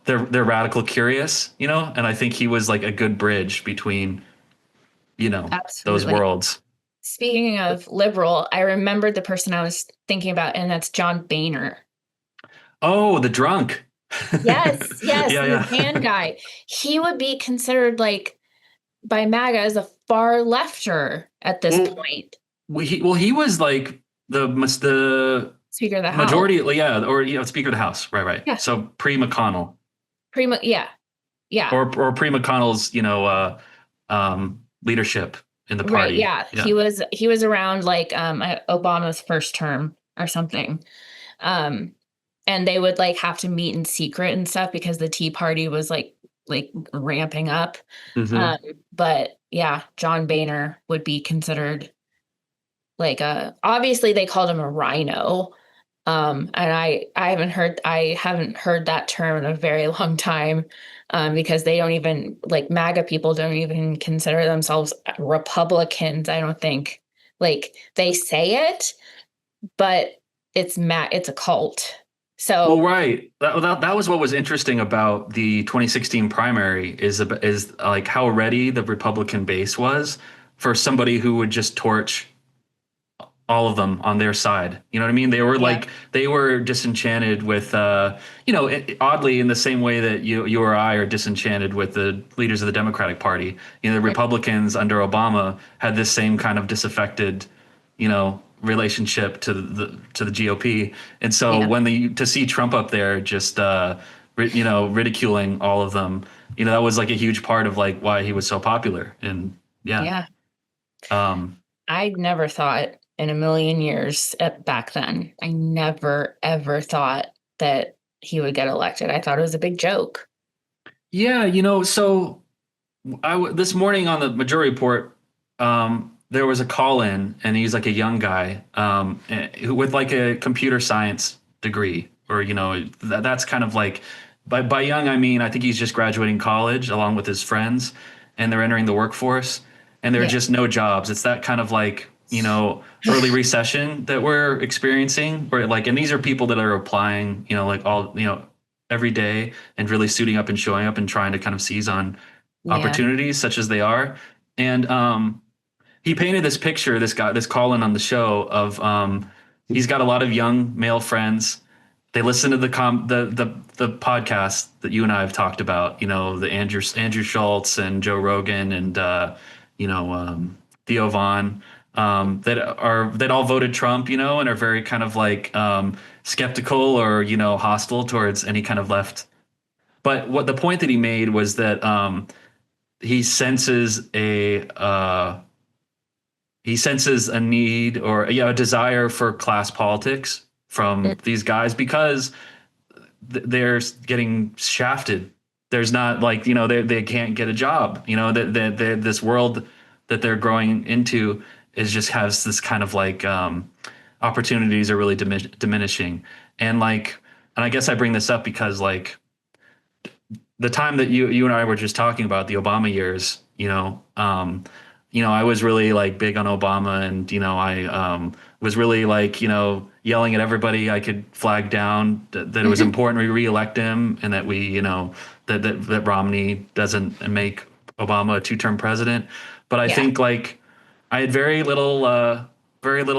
they're radical curious, and I think he was like a good bridge between, those Absolutely. worlds. Speaking of liberal, I remembered the person I was thinking about, and that's John Boehner. Oh, the drunk. Yes, yes, Yeah, the yeah. tan guy. He would be considered like by MAGA as a far lefter at this Well, point. he was like the Speaker of the House. majority, yeah, or Speaker of the House, right, right. Yeah. So pre McConnell, Yeah, yeah. or pre McConnell's, leadership in the Right, party. yeah. Yeah. He was around like Obama's first term or something. Um and they would like have to meet in secret and stuff because the Tea Party was like ramping up. Mhm. Um but yeah, John Boehner would be considered like obviously they called him a rhino. And I haven't heard that term in a very long time, because they don't even like MAGA people don't even consider themselves Republicans. I don't think, like, they say it, but it's a cult. Well, So right. That was what was interesting about the 2016 primary is like how ready the Republican base was for somebody who would just torch all of them on their side. You know what I mean? yeah, They were disenchanted with oddly in the same way that you or I are disenchanted with the leaders of the Democratic Party. The right, Republicans under Obama had this same kind of disaffected, relationship to the GOP. And so yeah, to see Trump up there just ridiculing all of them, that was like a huge part of like why he was so popular. And yeah. yeah. Um I never thought in a million years back then. I never ever thought that he would get elected. I thought it was a big joke. Yeah, so this morning on the majority report, there was a call in, and he's like a young guy, with like a computer science degree, or that's kind of like by young I mean I think he's just graduating college along with his friends, and they're entering the workforce, and there are Yeah. just no jobs. It's that kind of like early recession that we're experiencing, where like, and these are people that are applying, like all every day and really suiting up and showing up and trying to kind of seize on Yeah. opportunities such as they are. And he painted this picture, this call-in on the show of he's got a lot of young male friends. They listen to the podcast that you and I have talked about, the Andrew Schultz and Joe Rogan and Theo Vaughn, that all voted Trump, and are very kind of like skeptical or hostile towards any kind of left. But what the point that he made was that he senses a need or a desire for class politics from these guys because they're getting shafted. There's not like they can't get a job. This world that they're growing into is just has this kind of like opportunities are really diminishing. And I guess I bring this up because like the time that you and I were just talking about the Obama years, I was really like big on Obama, and I was really like yelling at everybody I could flag down that it was important we reelect him, and that we that Romney doesn't make Obama a two-term president. But I think like I had very little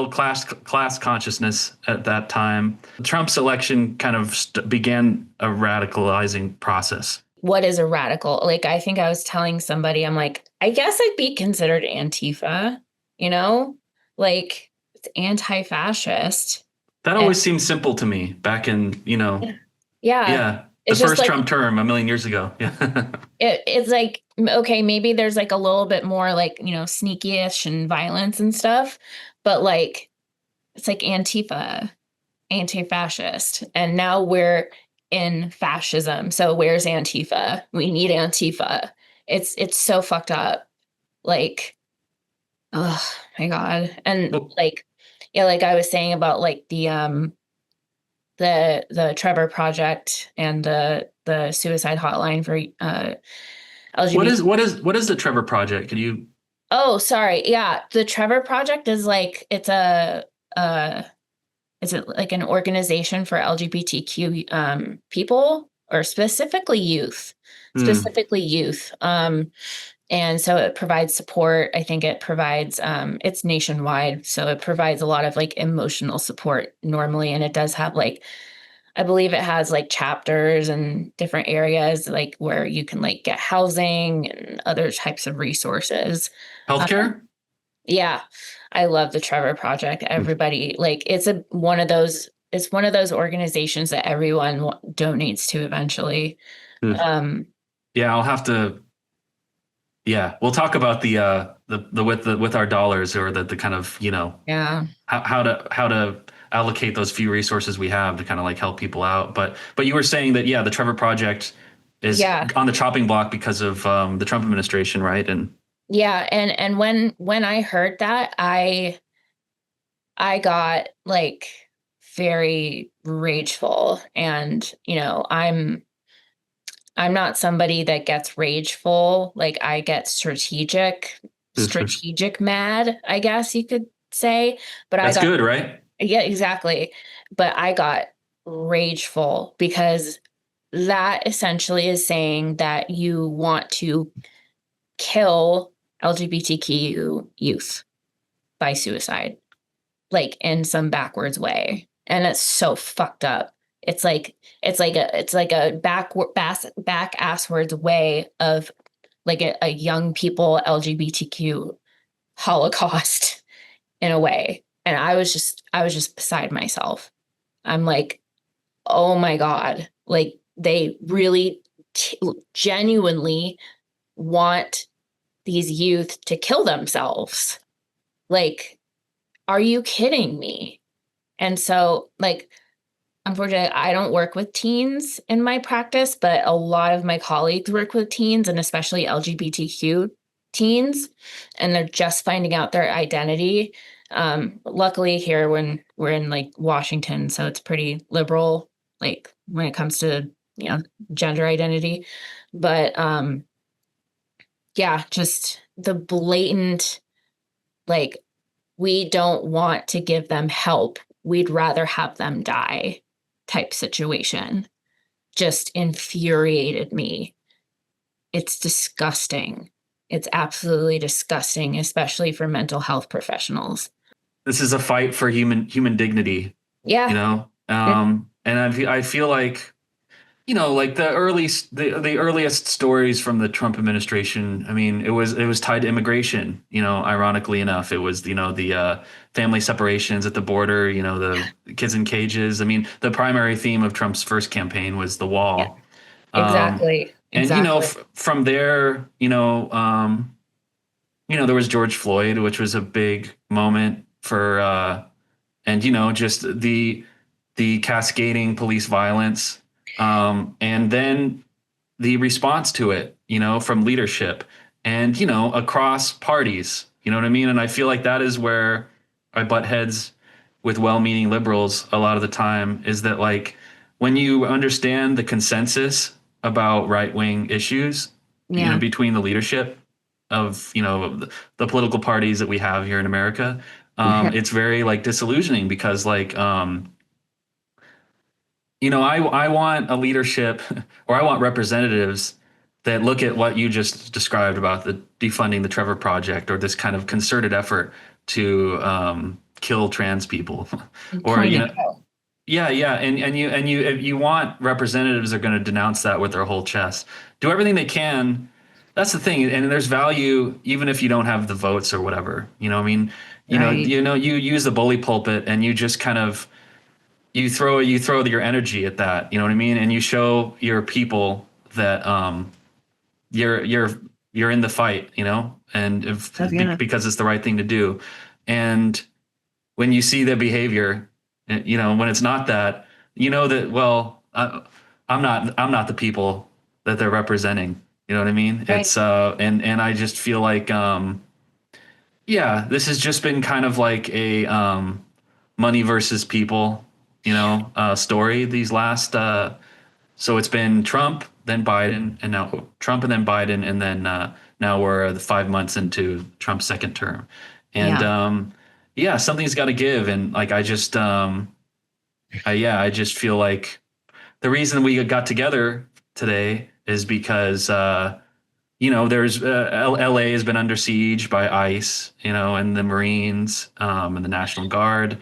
class consciousness at that time. Trump's election kind of began a radicalizing process. What is a radical? Like, I think I was telling somebody, I'm like, I guess I'd be considered Antifa, like it's anti-fascist. That always seemed simple to me back in, Yeah. The It's first just Trump term a million years ago. Yeah. it's like, okay, maybe there's like a little bit more like, sneaky-ish and violence and stuff, but like, it's like Antifa, anti-fascist. And now we're in fascism. So where's Antifa? We need Antifa. It's so fucked up. Like, oh my God. And like I was saying about like the Trevor Project and the suicide hotline for LGBT. What is the Trevor Project? Can you? Oh, sorry. Yeah, the Trevor Project is like it's like an organization for LGBTQ people, or specifically youth, and so it provides support. I think it provides it's nationwide, so it provides a lot of like emotional support normally, and it does have like, I believe it has like chapters and different areas like where you can like get housing and other types of resources. Healthcare? Yeah, I love the Trevor Project. Everybody, like, it's one of those organizations that everyone donates to eventually. Yeah, I'll have to. Yeah, we'll talk about the with our dollars, or the kind of how to allocate those few resources we have to kind of like help people out. But you were saying that the Trevor Project is on the chopping block because of the Trump administration, right? And and when I heard that, I got like very rageful, and I'm not somebody that gets rageful. Like, I get strategic mad, I guess you could say. But that's good, right? Yeah, exactly. But I got rageful because that essentially is saying that you want to kill LGBTQ youth by suicide, like in some backwards way. And it's so fucked up. It's like a back asswards way of like a young people LGBTQ Holocaust in a way. And I was just beside myself. I'm like, oh my God, like they really genuinely want these youth to kill themselves. Like, are you kidding me? And so, like, unfortunately, I don't work with teens in my practice, but a lot of my colleagues work with teens, and especially LGBTQ teens, and they're just finding out their identity. Luckily here, when we're in like Washington, so it's pretty liberal, like when it comes to, gender identity. But just the blatant, like, we don't want to give them help. We'd rather have them die type situation just infuriated me. It's disgusting. It's absolutely disgusting, especially for mental health professionals. This is a fight for human dignity. Yeah. And I feel like like the earliest stories from the Trump administration. I mean, it was tied to immigration. Ironically enough, it was the family separations at the border. The kids in cages. I mean, the primary theme of Trump's first campaign was the Yeah, wall. Um, exactly. and Exactly. from there, there was George Floyd, which was a big moment for, and just the cascading police violence, and then the response to it, from leadership and, across parties, you know what I mean? And I feel like that is where I butt heads with well-meaning liberals a lot of the time, is that like when you understand the consensus about right-wing issues, Yeah. between the leadership of, the political parties that we have here in America, it's very like disillusioning because like, I want a leadership or I want representatives that look at what you just described about the defunding the Trevor Project or this kind of concerted effort to kill trans people, or Point it out. yeah, yeah, and if you want representatives that are going to denounce that with their whole chest, do everything they can. That's the thing, and there's value even if you don't have the votes or whatever. I mean, Right. you use the bully pulpit and you just kind of you throw your energy at that, you know what I mean, and you show your people that you're in the fight, and Yeah. because it's the right thing to do. And when you see the behavior, when it's not that, that, well, I'm not the people that they're representing. You know what I mean? Right. It's and I just feel like yeah, this has just been kind of like a money versus people, story these last so it's been Trump, then Biden, and now Trump and then Biden, and then now we're the 5 months into Trump's second term. And Yeah. yeah, something's got to give. And like I just feel like the reason we got together today is because there's LA has been under siege by ICE, and the Marines, and the National Guard.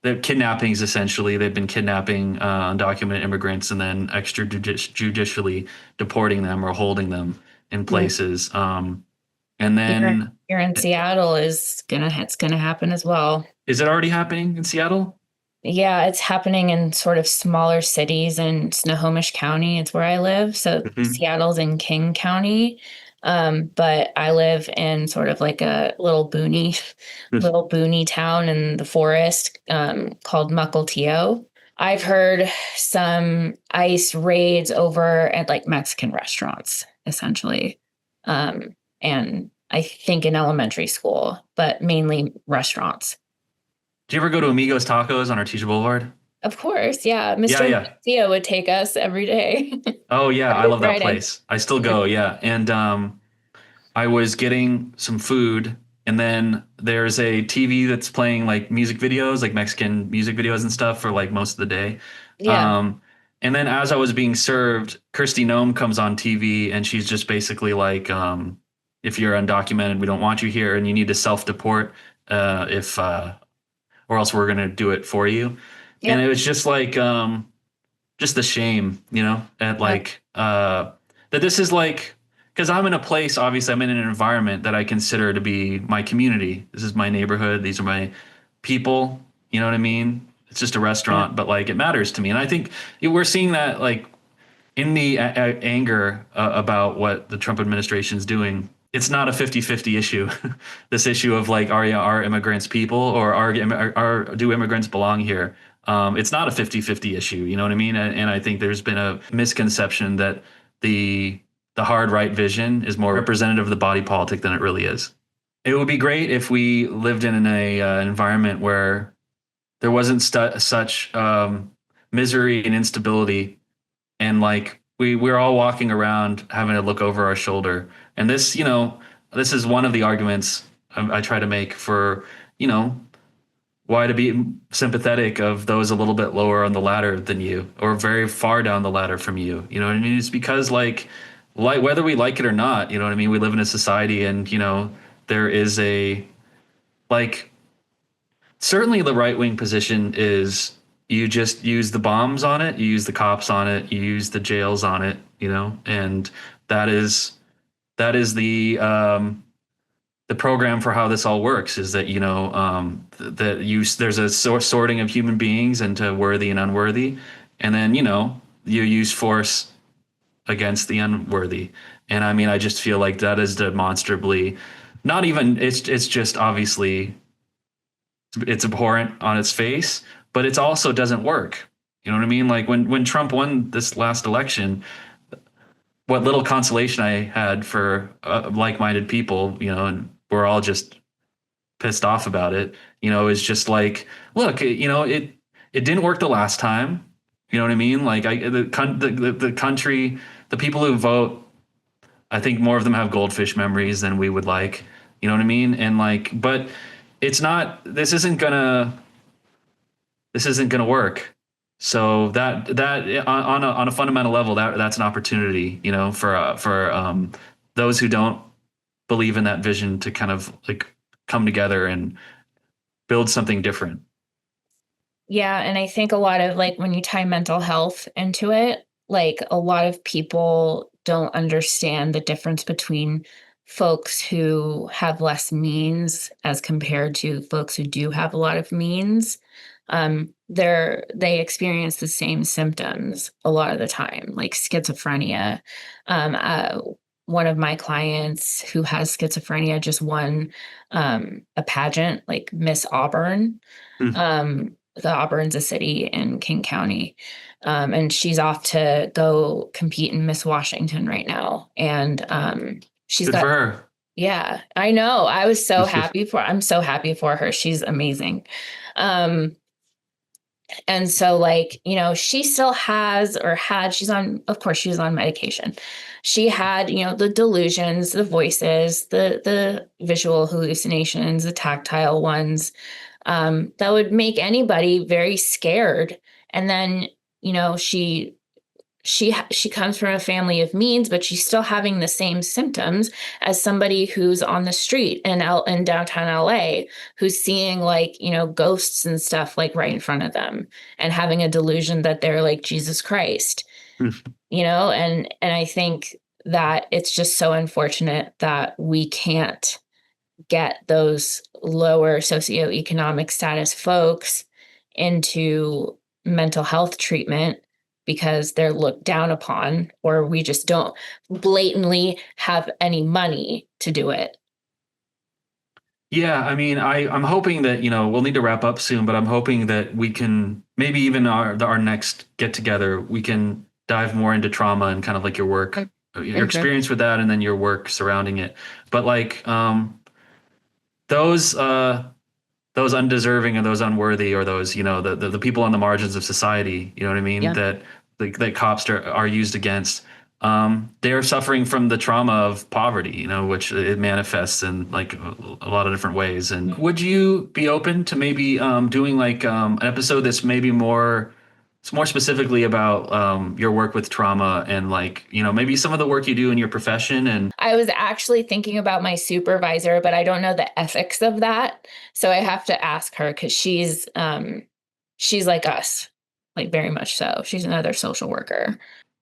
The kidnappings, essentially, they've been kidnapping undocumented immigrants and then extrajudicially deporting them or holding them in Yeah. places. And then Here in Seattle it's gonna happen as well. is it already happening in Seattle? Yeah, it's happening in sort of smaller cities in Snohomish County. It's where I live. So Mhm. Seattle's in King County. But I live in sort of like a little boony town in the forest, called Mukilteo. I've heard some ICE raids over at like Mexican restaurants, essentially. And I think in elementary school, but mainly restaurants. Do you ever go to Amigos Tacos on Artesia Boulevard? Of course, yeah. Yeah, Mr. yeah. Garcia would take us every day. Oh yeah, I Every love that Friday. place. I still go, yeah. And I was getting some food, and then there's a TV that's playing like music videos, like Mexican music videos and stuff for like most of the day. Yeah. Um, and then as I was being served, Kirsty Nome comes on TV, and she's just basically like, if you're undocumented, we don't want you here, and you need to self-deport if or else we're gonna do it for you. And Yep. it was just like just the shame, at Yep. like that this is like, because I'm in a place, obviously I'm in an environment that I consider to be my community. This is my neighborhood. These are my people. You know what I mean? It's just a Yep. restaurant, but like it matters to me. And I think we're seeing that like in the anger about what the Trump administration is doing. It's not a 50-50 issue. This issue of like, are immigrants people, or do immigrants belong here? It's not a 50-50 issue. You know what I mean? And I think there's been a misconception that the hard right vision is more representative of the body politic than it really is. It would be great if we lived in an environment where there wasn't such misery and instability, and like we're all walking around having to look over our shoulder. And this is one of the arguments I try to make for, why to be sympathetic of those a little bit lower on the ladder than you, or very far down the ladder from you. You know what I mean? It's because like whether we like it or not, you know what I mean? We live in a society, and there is a, like, certainly the right wing position is you just use the bombs on it, you use the cops on it, you use the jails on it, and that is the program for how this all works is that that there's a sorting of human beings into worthy and unworthy, and then you use force against the unworthy. And I mean, I just feel like that is demonstrably not even it's just obviously it's abhorrent on its face, but it also doesn't work. You know what I mean? Like when Trump won this last election, what little consolation I had for like-minded people, and we're all just pissed off about it, is just like, look, it didn't work the last time. You know what I mean? Like the country, the people who vote, I think more of them have goldfish memories than we would like. You know what I mean? And like, but it's not. This isn't gonna work. So that on a fundamental level, that's an opportunity, for those who don't believe in that vision to kind of like come together and build something different. Yeah, and I think a lot of like when you tie mental health into it, like a lot of people don't understand the difference between folks who have less means as compared to folks who do have a lot of means. They experience the same symptoms a lot of the time, like schizophrenia. One of my clients who has schizophrenia just won a pageant, like Miss Auburn. The Auburn's a city in King County. And she's off to go compete in Miss Washington right now. And she's Good got, for her. Yeah, I know. I'm so happy for her. She's amazing. And so like, she still has or had, of course she was on medication. She had, the delusions, the voices, the visual hallucinations, the tactile ones, that would make anybody very scared. And then, she comes from a family of means, but she's still having the same symptoms as somebody who's on the street in downtown LA, who's seeing like, ghosts and stuff like right in front of them and having a delusion that they're like Jesus Christ, and I think that it's just so unfortunate that we can't get those lower socioeconomic status folks into mental health treatment because they're looked down upon, or we just don't blatantly have any money to do it. Yeah, I mean, I'm hoping that, we'll need to wrap up soon, but I'm hoping that we can maybe even our next get together, we can dive more into trauma and kind of like your work, your experience with that, and then your work surrounding it. But like those undeserving or those unworthy or those, the people on the margins of society, you know what I mean? Yeah. That cops are used against. They're suffering from the trauma of poverty, which it manifests in like a lot of different ways. And would you be open to maybe doing like an episode that's maybe more specifically about your work with trauma and like, maybe some of the work you do in your profession? And I was actually thinking about my supervisor, but I don't know the ethics of that. So I have to ask her because she's like us, like very much so. She's another social worker.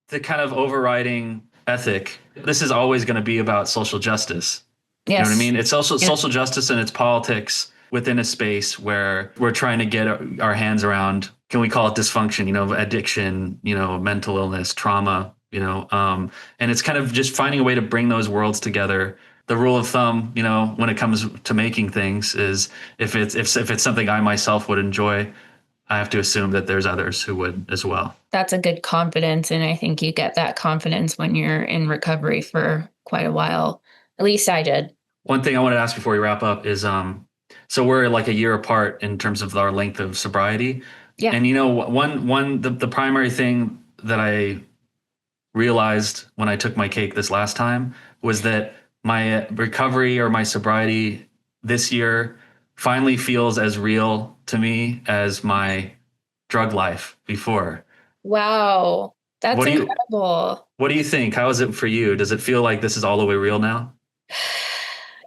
The kind of overriding ethic, this is always going to be about social justice. Yes. You know what I mean? It's social justice and it's politics within a space where we're trying to get our hands around, can we call it dysfunction, addiction, mental illness, trauma, and it's kind of just finding a way to bring those worlds together. The rule of thumb, when it comes to making things is if it's something I myself would enjoy, I have to assume that there's others who would as well. That's a good confidence. And I think you get that confidence when you're in recovery for quite a while. At least I did. One thing I wanted to ask before we wrap up is, so we're like a year apart in terms of our length of sobriety. Yeah. And the primary thing that I realized when I took my cake this last time was that my recovery or my sobriety this year finally feels as real to me as my drug life before. Wow. That's incredible. What do you think? How is it for you? Does it feel like this is all the way real now?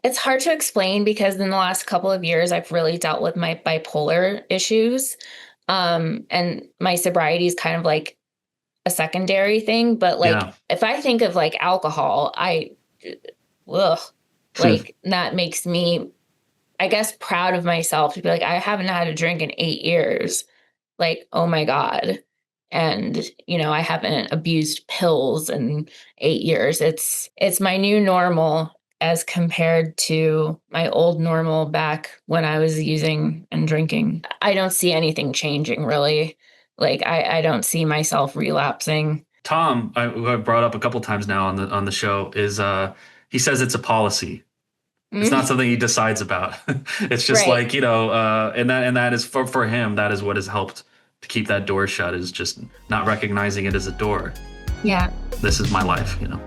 It's hard to explain because in the last couple of years, I've really dealt with my bipolar issues. And my sobriety is kind of like a secondary thing. But like, if I think of like alcohol, like that makes me, I guess, proud of myself to be like, I haven't had a drink in 8 years. Like, oh my God. And, you know, I haven't abused pills in 8 years. It's my new normal as compared to my old normal back when I was using and drinking. I don't see anything changing really. Like, I don't see myself relapsing. Tom, who I've brought up a couple times now on the show, is he says it's a policy. It's not something he decides about. It's just like, you know, and that is for him, that is what has helped to keep that door shut, is just not recognizing it as a door. Yeah. This is my life, you know.